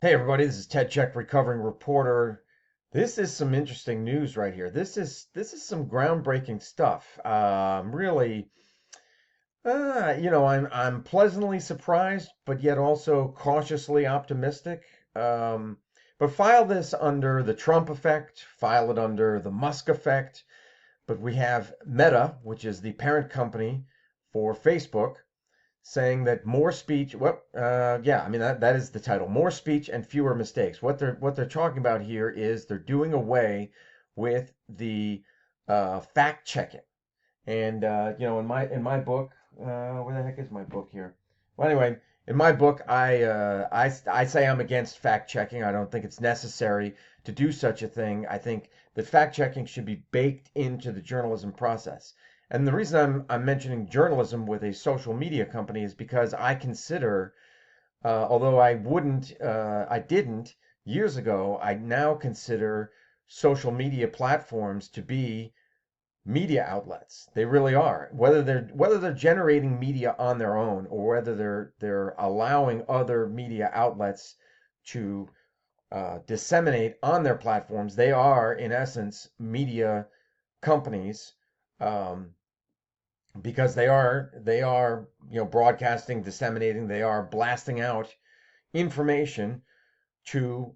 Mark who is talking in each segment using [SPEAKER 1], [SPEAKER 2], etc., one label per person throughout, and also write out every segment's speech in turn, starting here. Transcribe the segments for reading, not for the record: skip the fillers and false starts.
[SPEAKER 1] Hey everybody, this is Ted Check, recovering reporter. This is some interesting news right here. This is some groundbreaking stuff. Really, I'm pleasantly surprised, but yet also cautiously optimistic. Um, but file this under the Trump effect, file it under the Musk effect. But we have Meta, which is the parent company for Facebook, saying that more speech. Well, yeah, I mean that is the title. More speech and fewer mistakes. What they're talking about here is they're doing away with the fact checking. And in my book, where the heck is my book here? Well, anyway, in my book, I say I'm against fact checking. I don't think it's necessary to do such a thing. I think that fact checking should be baked into the journalism process. And the reason I'm mentioning journalism with a social media company is because I consider, although I didn't years ago, I now consider social media platforms to be media outlets. They really are. Whether they're generating media on their own or whether they're allowing other media outlets to disseminate on their platforms, they are in essence media companies, um, because they are broadcasting, disseminating, they are blasting out information to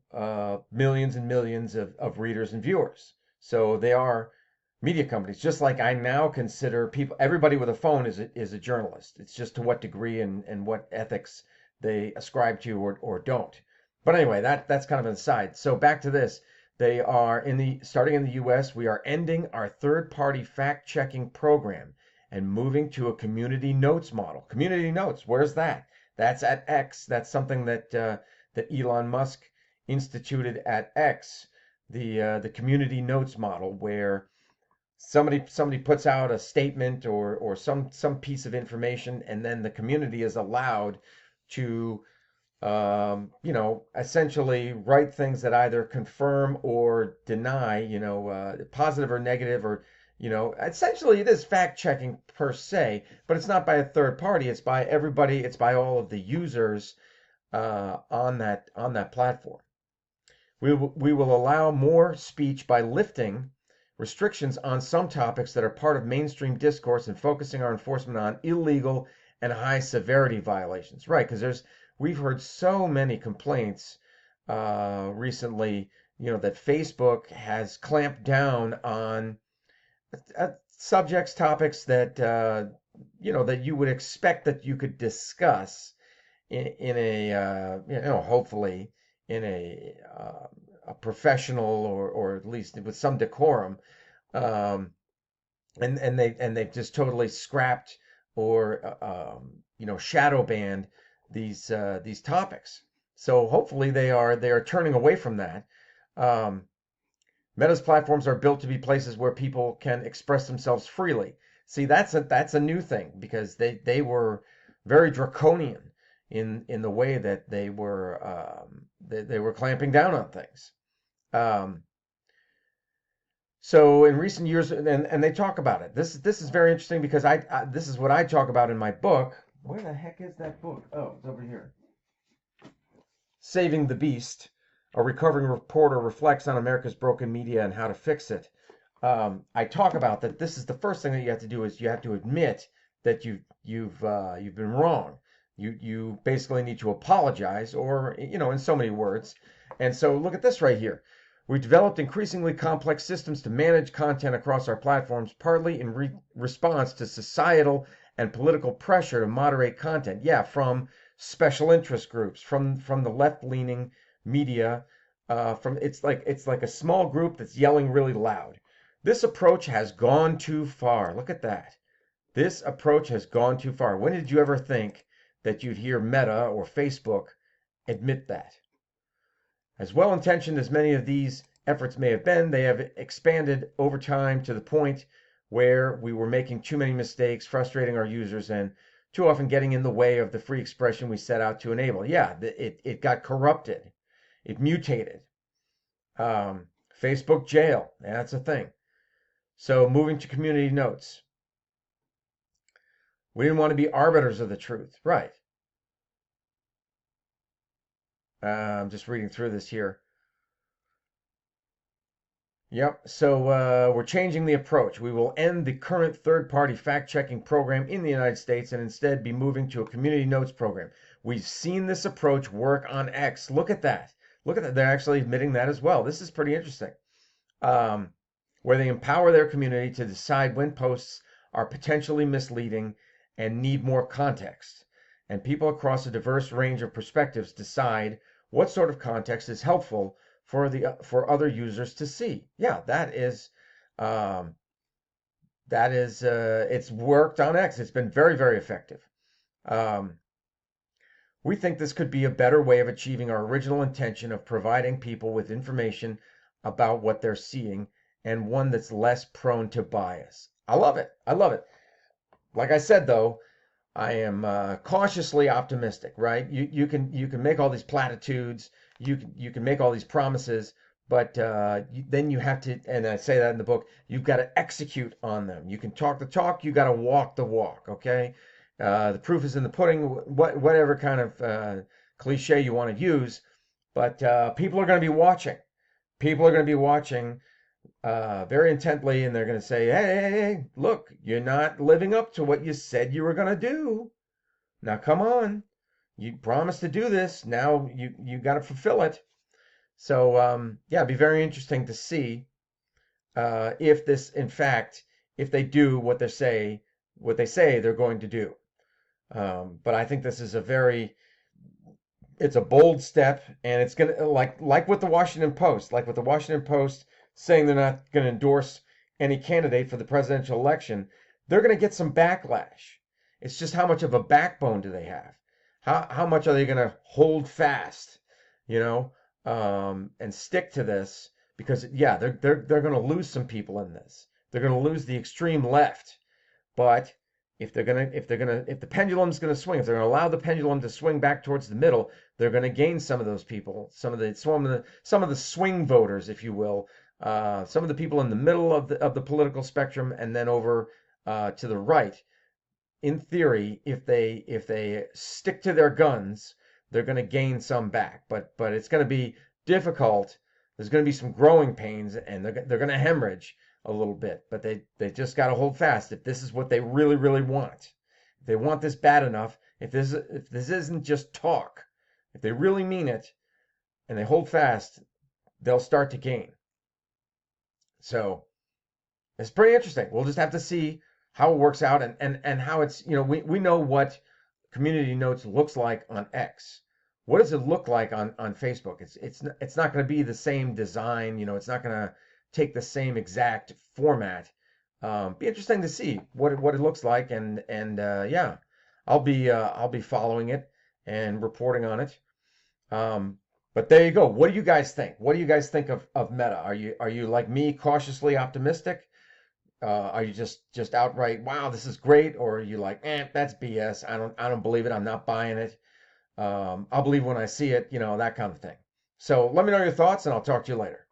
[SPEAKER 1] millions and millions of readers and viewers. So they are media companies, just like I now consider everybody with a phone is a journalist. It's just to what degree and what ethics they ascribe to or don't. But anyway, that's kind of an aside. So back to this. They are starting in the US, we are ending our third-party fact-checking program and moving to a community notes model. Community notes, where's that? That's at X. That's something that Elon Musk instituted at X, the community notes model, where somebody puts out a statement or some piece of information, and then the community is allowed to essentially write things that either confirm or deny, positive or negative, or essentially it is fact checking per se, but it's not by a third party. It's by everybody. It's by all of the users on that platform. We will allow more speech by lifting restrictions on some topics that are part of mainstream discourse and focusing our enforcement on illegal and high severity violations. Right, because we've heard so many complaints recently, that Facebook has clamped down on subjects, topics that you would expect that you could discuss in a hopefully in a professional or at least with some decorum, um, and they've just totally scrapped or shadow banned these topics. So hopefully they are turning away from that. Um, Meta's platforms are built to be places where people can express themselves freely. See, that's a new thing because they were very draconian in the way that they were clamping down on things. Um, so in recent years, and they talk about it. This is very interesting because this is what I talk about in my book. Where the heck is that book? Oh, it's over here. Saving the Beast, a recovering reporter reflects on America's broken media and how to fix it. I talk about that. This is the first thing that you have to do is you have to admit that you've been wrong. You basically need to apologize, or in so many words. And so look at this right here. We've developed increasingly complex systems to manage content across our platforms, partly in response to societal and political pressure to moderate content. Yeah, from special interest groups, from the left-leaning media, from it's like a small group that's yelling really loud. This approach has gone too far. Look at that. This approach has gone too far. When did you ever think that you'd hear Meta or Facebook admit that? As well intentioned as many of these efforts may have been, they have expanded over time to the point where we were making too many mistakes, frustrating our users, and too often getting in the way of the free expression we set out to enable. Yeah, it got corrupted, it mutated. Facebook jail, that's a thing. So moving to community notes. We didn't want to be arbiters of the truth. Right. I'm just reading through this here. Yep. So we're changing the approach. We will end the current third-party fact-checking program in the United States and instead be moving to a community notes program. We've seen this approach work on X. Look at that. Look at that. They're actually admitting that as well. This is pretty interesting. Um, where they empower their community to decide when posts are potentially misleading and need more context. And people across a diverse range of perspectives decide what sort of context is helpful for other users to see. Yeah, um, it's worked on X. It's been very, very effective. Um, we think this could be a better way of achieving our original intention of providing people with information about what they're seeing, and one that's less prone to bias. I love it. I love it. Like I said, though, I am cautiously optimistic, right? You can make all these platitudes, you can make all these promises, but then you have to, and I say that in the book, you've got to execute on them. You can talk the talk, you got to walk the walk, okay? The proof is in the pudding, whatever kind of cliche you want to use, but people are going to be watching. People are going to be watching very intently, and they're going to say, hey, look, you're not living up to what you said you were going to do. Now, come on. You promised to do this. Now you got to fulfill it. So, yeah, it'd be very interesting to see if this, in fact, if they do what they say they're going to do. But I think this is it's a bold step, and it's gonna like with the Washington Post, saying they're not going to endorse any candidate for the presidential election. They're going to get some backlash. It's just how much of a backbone do they have? How much are they going to hold fast, you know, and stick to this? Because yeah, they're going to lose some people in this. They're going to lose the extreme left, but if the pendulum's going to swing, if they're going to allow the pendulum to swing back towards the middle, they're going to gain some of those people, some of the swing voters, if you will, some of the people in the middle of the political spectrum, and then over to the right. In theory, if they stick to their guns, they're going to gain some back, but it's going to be difficult. There's going to be some growing pains, and they're going to hemorrhage a little bit, but they just got to hold fast. If this is what they really, really want, if they want this bad enough, if this isn't just talk, if they really mean it and they hold fast, they'll start to gain. So it's pretty interesting. We'll just have to see how it works out, and how it's, we know what community notes looks like on X. What does it look like on Facebook? It's not going to be the same design. It's not going to take the same exact format. Be interesting to see what it looks like, and yeah, I'll be following it and reporting on it. But there you go. What do you guys think? What do you guys think of Meta? Are you like me, cautiously optimistic? Are you just outright, wow, this is great, or are you like, that's BS. I don't believe it. I'm not buying it. I'll believe when I see it. That kind of thing. So let me know your thoughts, and I'll talk to you later.